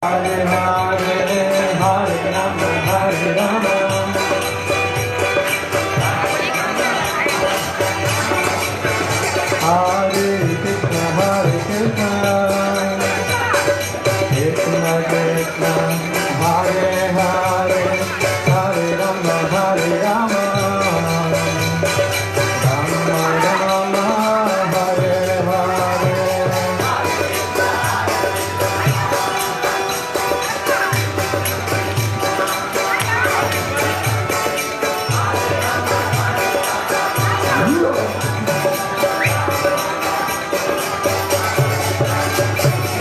Hare Hare Hare Rama Hare Rama Hare Krishna Krishna Krishna Hare Hare Hare Rama Hare Rama Rama Rama Hare Hare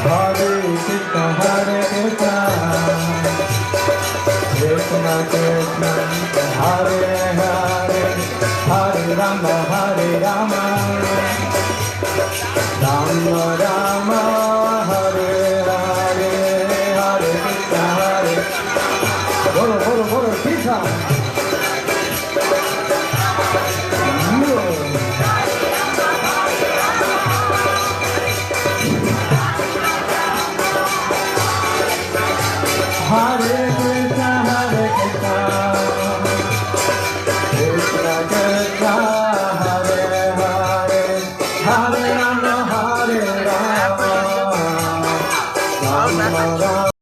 Hare Krishna Krishna Krishna Hare Hare Hare Rama Hare Rama Rama Rama Hare Hare Hare Krishna Hare Bolo Krishna Hare Krishna